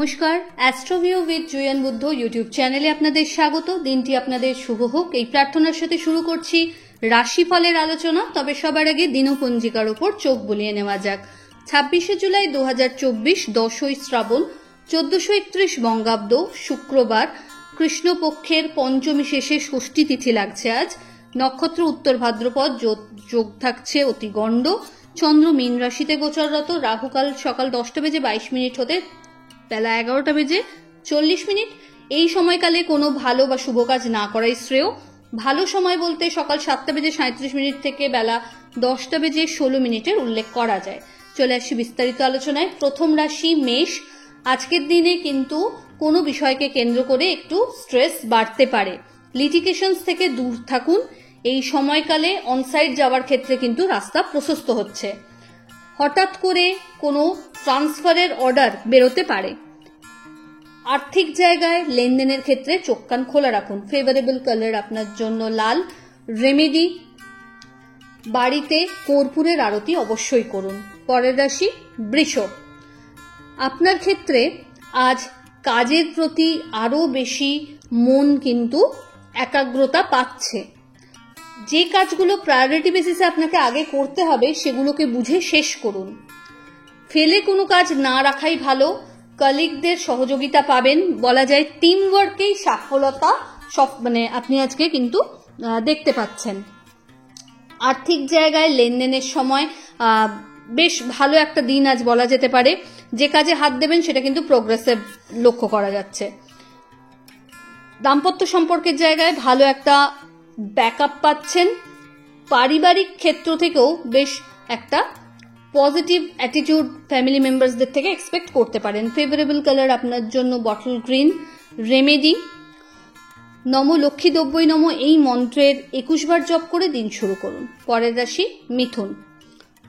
নমস্কার, অ্যাস্ট্রোভিউ with জুয়েন Buddha YouTube চ্যানেলে আপনাদের স্বাগত। দিনটি আপনাদের শুভ হোক এই প্রার্থনার সাথে শুরু করছি রাশিফলের আলোচনা। তবে সবার আগে দিনপঞ্জিকার উপর চোখ বুলিয়ে নেওয়া যাক। 26শে জুলাই 2024, 10ই শ্রাবণ, 1431 বঙ্গাব্দ, শুক্রবার, কৃষ্ণপক্ষের পঞ্চমী শেষে ষষ্ঠী তিথি লাগছে আজ। নক্ষত্র উত্তর ভাদ্রপদ, যোগ থাকছে অতি গণ্ড। চন্দ্র মীন রাশিতে গোচররত। রাহুকাল সকাল 10:22 হতে বেলা 11:40। এই সময়কালে কোনো ভালো বা শুভ কাজ না করাই শ্রেয়। ভালো সময় বলতে সকাল 7:37 থেকে বেলা 10:16 উল্লেখ করা যায়। চলে আসি বিস্তারিত আলোচনায়। প্রথম রাশি মেষ। আজকের দিনে কিন্তু কোনো বিষয়কে কেন্দ্র করে একটু স্ট্রেস বাড়তে পারে। লিটিগেশনস থেকে দূর থাকুন। এই সময়কালে অনসাইট যাওয়ার ক্ষেত্রে কিন্তু রাস্তা প্রশস্ত হচ্ছে। হঠাৎ করে কোনো ট্রান্সফারের অর্ডার বেরোতে পারে। আর্থিক জায়গায় লেনদেনের ক্ষেত্রে চোখ কান খোলা রাখুন। ফেভারেবল কালার আপনার জন্য লাল। রেমেডি, বাড়িতে কর্পূরের আরতি অবশ্যই করুন। পরের রাশি বৃষ। আপনার ক্ষেত্রে আজ কাজের প্রতি আরো বেশি মন কিন্তু একাগ্রতা পাচ্ছে। যে কাজগুলো প্রায়োরিটি বেসিসে আপনাকে আগে করতে হবে সেগুলোকে বুঝে শেষ করুন। ফেলে কোনো কাজ না রাখাই ভালো। কলিগদের সহযোগিতা পাবেন। বলা যায় টিম ওয়ার্কেই সফলতা আপনি আজকে কিন্তু দেখতে পাচ্ছেন। আর্থিক জায়গায় লেনদেনের সময় বেশ ভালো একটা দিন আজ বলা যেতে পারে। যে কাজে হাত দেবেন সেটা কিন্তু প্রোগ্রেসিভ লক্ষ্য করা যাচ্ছে। দাম্পত্য সম্পর্কের জায়গায় ভালো একটা ব্যাকআপ পাচ্ছেন। পারিবারিক ক্ষেত্র থেকেও বেশ একটা পজিটিভ অ্যাটিটিউড ফ্যামিলি মেম্বারসদের থেকে এক্সপেক্ট করতে পারেন। ফেভারেবল কালার আপনার জন্য বটল গ্রিন। রেমেডি, নম লক্ষ্মী দ্রব্যই নম এই মন্ত্রের 21 বার জপ করে দিন শুরু করুন। পরের রাশি মিথুন।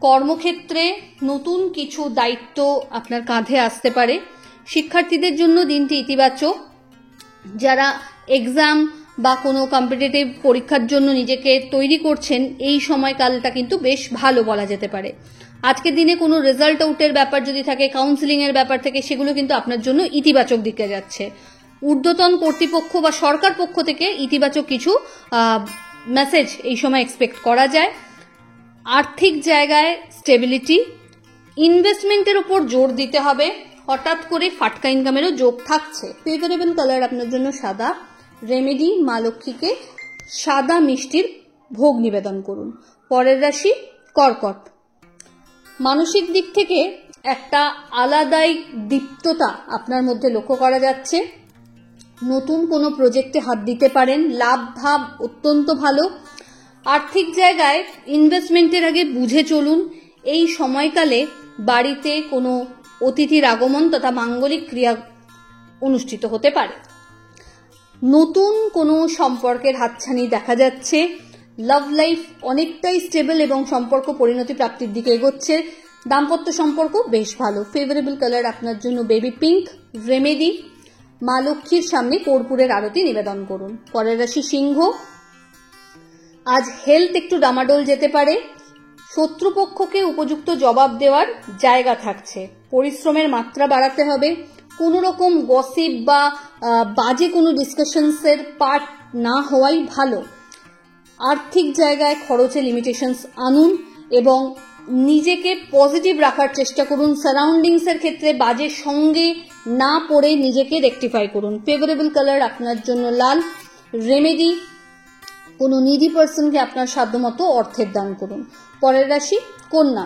কর্মক্ষেত্রে নতুন কিছু দায়িত্ব আপনার কাঁধে আসতে পারে। শিক্ষার্থীদের জন্য দিনটি ইতিবাচক। যারা এক্সাম বা কোনো কম্পিটিটিভ পরীক্ষার জন্য নিজেকে তৈরি করছেন এই সময়কালটা কিন্তু বেশ ভালো বলা যেতে পারে। আজকের দিনে কোনো রেজাল্ট আউটের ব্যাপার যদি থাকে, কাউন্সিলিং এর ব্যাপার থেকে, সেগুলো কিন্তু আপনার জন্য ইতিবাচক দিকে যাচ্ছে। ঊর্ধ্বতন কর্তৃপক্ষ বা সরকার পক্ষ থেকে ইতিবাচক কিছু মেসেজ এই সময় এক্সপেক্ট করা যায়। আর্থিক জায়গায় স্টেবিলিটি। ইনভেস্টমেন্টের উপর জোর দিতে হবে। হঠাৎ করে ফাটকা ইনকামেরও যোগ থাকছে। ফেভারেবল কালার আপনার জন্য সাদা। রেমেডি, মা লক্ষ্মীকে সাদা মিষ্টির ভোগ নিবেদন করুন। পরের রাশি কর্কট। মানসিক দিক থেকে একটা আলাদাই দীপ্ততা আপনার মধ্যে লক্ষ্য করা যাচ্ছে। নতুন কোনো প্রজেক্টে হাত দিতে পারেন। লাভ ভাব অত্যন্ত ভালো। আর্থিক জায়গায় ইনভেস্টমেন্টের আগে বুঝে চলুন। এই সময়কালে বাড়িতে কোনো অতিথির আগমন তথা মাঙ্গলিক ক্রিয়া অনুষ্ঠিত হতে পারে। নতুন কোনো সম্পর্কের হাতছানি দেখা যাচ্ছে। লাভ লাইফ অনেকটাই স্টেবল এবং সম্পর্ক পরিণতি প্রাপ্তির দিকে এগোচ্ছে। দাম্পত্য সম্পর্ক বেশ ভালো। ফেভারেবল কালার আপনার জন্য বেবি পিঙ্ক। রেমেডি, মা লক্ষ্মীর সামনে কর্পূরের আরতি নিবেদন করুন। পরের রাশি সিংহ। আজ হেলথ একটু ডামাডোল যেতে পারে। শত্রুপক্ষকে উপযুক্ত জবাব দেওয়ার জায়গা থাকছে। পরিশ্রমের মাত্রা বাড়াতে হবে। কোনো রকম গসিপ বা বাজে কোনো ডিসকাশনসের পার্ট না হওয়াই ভালো। আর্থিক জায়গায় খরচে লিমিটেশনস আনুন এবং নিজেকে পজিটিভ রাখার চেষ্টা করুন। সারাউন্ডিংসের ক্ষেত্রে বাজে সঙ্গে না পড়ে নিজেকে রেকটিফাই করুন। ফেভারেবল কালার আপনার জন্য লাল। রেমেডি, কোনো নিডি পার্সনকে আপনার সাধ্যমতো অর্থের দান করুন। পরের রাশি কন্যা।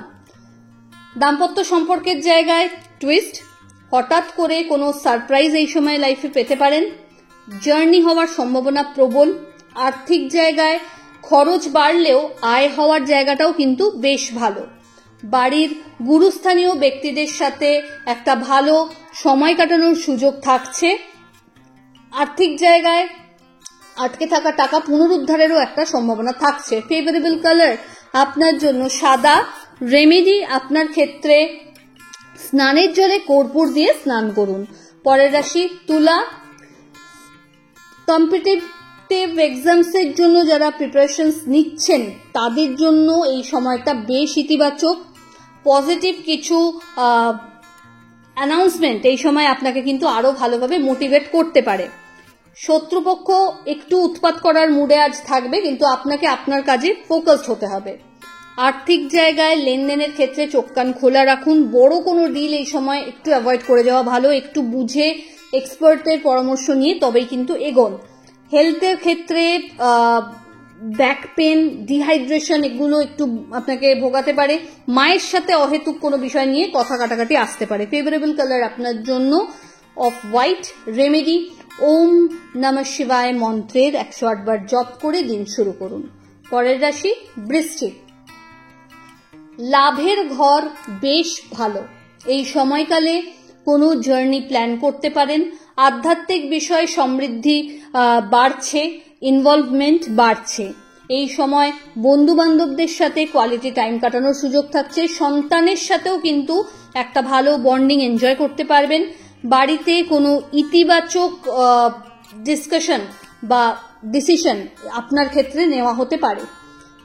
দাম্পত্য সম্পর্কের জায়গায় টুইস্ট। হঠাৎ করে কোনো সারপ্রাইজ এই সময় লাইফে পেতে পারেন। জার্নি হওয়ার সম্ভাবনা প্রবল। আর্থিক জায়গায় খরচ বাড়লেও আয় হওয়ার জায়গাটাও কিন্তু বেশ ভালো। বাড়ির গুরুস্থানীয় ব্যক্তিদের সাথে একটা ভালো সময় কাটানোর সুযোগ থাকছে। আর্থিক জায়গায় আটকে থাকা টাকা পুনরুদ্ধারেরও একটা সম্ভাবনা থাকছে। ফেভারেবল কালার আপনার জন্য সাদা। রেমেডি, আপনার ক্ষেত্রে স্নানের জলে কর্পূর দিয়ে স্নান করুন। পরের রাশি তুলা। কম্পিটিটিভ এক্সামসের জন্য যারা প্রিপারেশনস নিচ্ছেন তাদের জন্য এই সময়টা বেশ ইতিবাচক। পজিটিভ কিছু অ্যানাউন্সমেন্ট এই সময় আপনাকে কিন্তু আরো ভালোভাবে মোটিভেট করতে পারে। শত্রুপক্ষ একটু উৎপাত করার মুডে আজ থাকবে, কিন্তু আপনাকে আপনার কাজে ফোকাসড হতে হবে। আর্থিক জায়গায় লেনদেনের ক্ষেত্রে চোখ কান খোলা রাখুন। বড় কোনো ডিল এই সময় একটু অ্যাভয়েড করে যাওয়া ভালো, একটু বুঝে এক্সপার্টের পরামর্শ নিয়ে তবেই কিন্তু এগোন। হেলথের ক্ষেত্রে ব্যাক পেন, ডিহাইড্রেশন এগুলো একটু আপনাকে ভোগাতে পারে। মায়ের সাথে অহেতুক কোনো বিষয় নিয়ে কথা কাটাকাটি আসতে পারে। ফেভারেবল কালার আপনার জন্য অফ হোয়াইট। রেমেডি, ওম নমঃ শিবায় মন্ত্রের 108 বার জপ করে দিন শুরু করুন। পরের রাশি বৃশ্চিক। লাভের ঘর বেশ ভালো। এই সময়কালে কোনো জার্নি প্ল্যান করতে পারেন। আধ্যাত্মিক বিষয় সমৃদ্ধি বাড়ছে, ইনভলভমেন্ট বাড়ছে। এই সময় বন্ধু বান্ধবদের সাথে কোয়ালিটি টাইম কাটানোর সুযোগ থাকছে। সন্তানের সাথেও কিন্তু একটা ভালো বন্ডিং এনজয় করতে পারবেন। বাড়িতে কোনো ইতিবাচক ডিসকাশন বা ডিসিশন আপনার ক্ষেত্রে নেওয়া হতে পারে।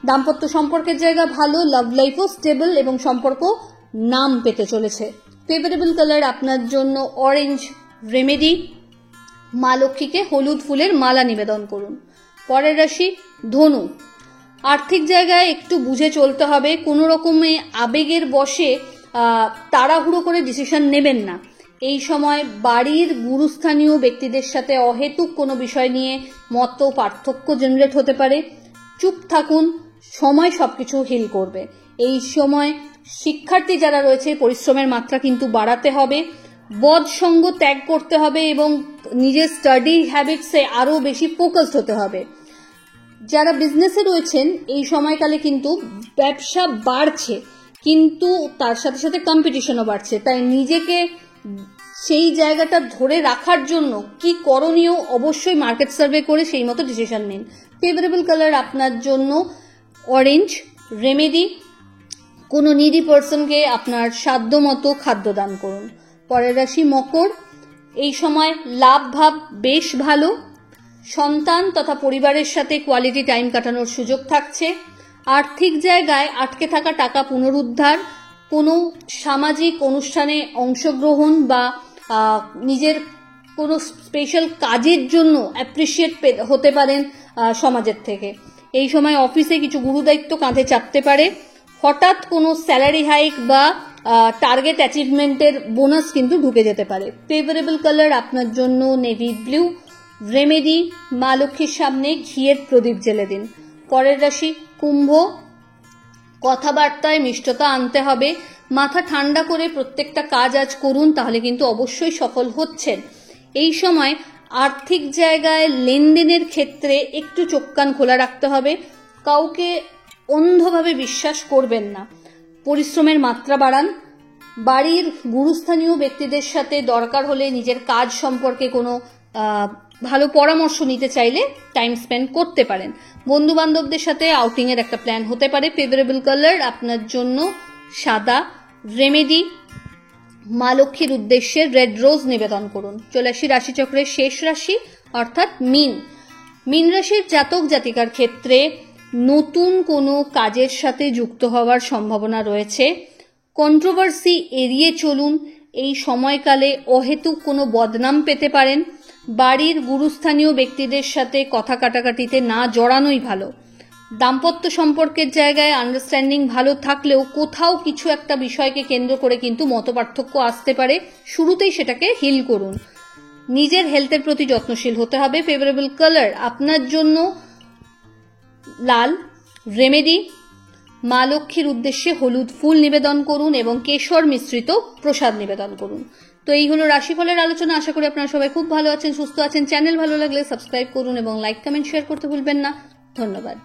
দাম্পত্য সম্পর্কের জায়গা ভালো, লাভ লাইফও স্টেবল এবং সম্পর্ক নাম পেতে চলেছে। ফেভারেবল কালার আপনার জন্য অরেঞ্জ। রেমেডি, মা লক্ষ্মীকে হলুদ ফুলের মালা নিবেদন করুন। পরের রাশি ধনু। আর্থিক জায়গায় একটু বুঝে চলতে হবে। কোনো রকমে আবেগের বশে তাড়াহুড়ো করে ডিসিশন নেবেন না। এই সময় বাড়ির গুরুস্থানীয় ব্যক্তিদের সাথে অহেতুক কোনো বিষয় নিয়ে মত পার্থক্য জেনারেট হতে পারে। চুপ থাকুন, সময় সবকিছু হিল করবে। এই সময় শিক্ষার্থী যারা রয়েছে পরিশ্রমের মাত্রা কিন্তু বাড়াতে হবে। বদ সঙ্গ ত্যাগ করতে হবে এবং নিজের স্টাডি হ্যাবিটসে আরো বেশি ফোকাসড হতে হবে। যারা বিজনেসে রয়েছেন এই সময়কালে কিন্তু ব্যবসা বাড়ছে, কিন্তু তার সাথে সাথে কম্পিটিশনও বাড়ছে। তাই নিজেকে সেই জায়গাটা ধরে রাখার জন্য কি করণীয় অবশ্যই মার্কেট সার্ভে করে সেই মতো ডিসিশন নিন। ফেভারেবল কালার আপনার জন্য অরেঞ্জ। রেমেডি, কোনো নিডি পার্সনকে আপনার সাধ্য মতো খাদ্য দান করুন। পরের রাশি মকর। এই সময় লাভ ভাব বেশ ভালো। সন্তান তথা পরিবারের সাথে কোয়ালিটি টাইম কাটানোর সুযোগ থাকছে। আর্থিক জায়গায় আটকে থাকা টাকা পুনরুদ্ধার, কোনো সামাজিক অনুষ্ঠানে অংশগ্রহণ বা নিজের কোনো স্পেশাল কাজের জন্য অ্যাপ্রিসিয়েট হতে পারেন সমাজের থেকে। এই সময় অফিসে কিছু গুরুদায়িত্ব কাঁধে চাপতে পারে। হঠাৎ কোনো স্যালারি হাইক বা টার্গেট অ্যাচিভমেন্টের বোনাস কিন্তু ঢুকে যেতে পারে। ফেভারেবল কালার আপনার জন্য নেভি ব্লু। রেমেডি, মা লক্ষ্মীর সামনে ঘিয়ের প্রদীপ জ্বেলে দিন। পরের রাশি কুম্ভ। কথাবার্তায় মিষ্টতা আনতে হবে। মাথা ঠান্ডা করে প্রত্যেকটা কাজ আজ করুন, তাহলে কিন্তু অবশ্যই সফল হচ্ছেন। এই সময় আর্থিক জায়গায় লেনদেনের ক্ষেত্রে একটু চোখ কান খোলা রাখতে হবে। কাউকে অন্ধভাবে বিশ্বাস করবেন না। পরিশ্রমের মাত্রা বাড়ান। বাড়ির গুরুস্থানীয় ব্যক্তিদের সাথে দরকার হলে নিজের কাজ সম্পর্কে কোনো ভালো পরামর্শ নিতে চাইলে টাইম স্পেন্ড করতে পারেন। বন্ধু বান্ধবদের সাথে আউটিং এর একটা প্ল্যান হতে পারে। ফেভারেবল কালার আপনার জন্য সাদা। রেমেডি, মা লক্ষ্মীর উদ্দেশ্যে রেড রোজ নিবেদন করুন। চলে আসি রাশিচক্রের শেষ রাশি অর্থাৎ মীন। মীন রাশির জাতক জাতিকার ক্ষেত্রে নতুন কোনো কাজের সাথে যুক্ত হওয়ার সম্ভাবনা রয়েছে। কন্ট্রোভার্সি এড়িয়ে চলুন। এই সময়কালে অহেতুক কোনো বদনাম পেতে পারেন। বাড়ির গুরুস্থানীয় ব্যক্তিদের সাথে কথা কাটাকাটিতে না জড়ানোই ভালো। দাম্পত্য সম্পর্কের জায়গায় আন্ডারস্ট্যান্ডিং ভালো থাকলেও কোথাও কিছু একটা বিষয়কে কেন্দ্র করে কিন্তু মতপার্থক্য আসতে পারে। শুরুতেই সেটাকে হিল করুন। নিজের হেলথের প্রতি যত্নশীল হতে হবে। ফেভারেবল কালার আপনার জন্য লাল। রেমেডি, মা লক্ষ্মীর উদ্দেশ্যে হলুদ ফুল নিবেদন করুন এবং কেশর মিশ্রিত প্রসাদ নিবেদন করুন। তো এই হলো রাশিফলের আলোচনা। আশা করি আপনারা সবাই খুব ভালো আছেন, সুস্থ আছেন। চ্যানেল ভালো লাগলে সাবস্ক্রাইব করুন এবং লাইক কমেন্ট শেয়ার করতে ভুলবেন না। ধন্যবাদ।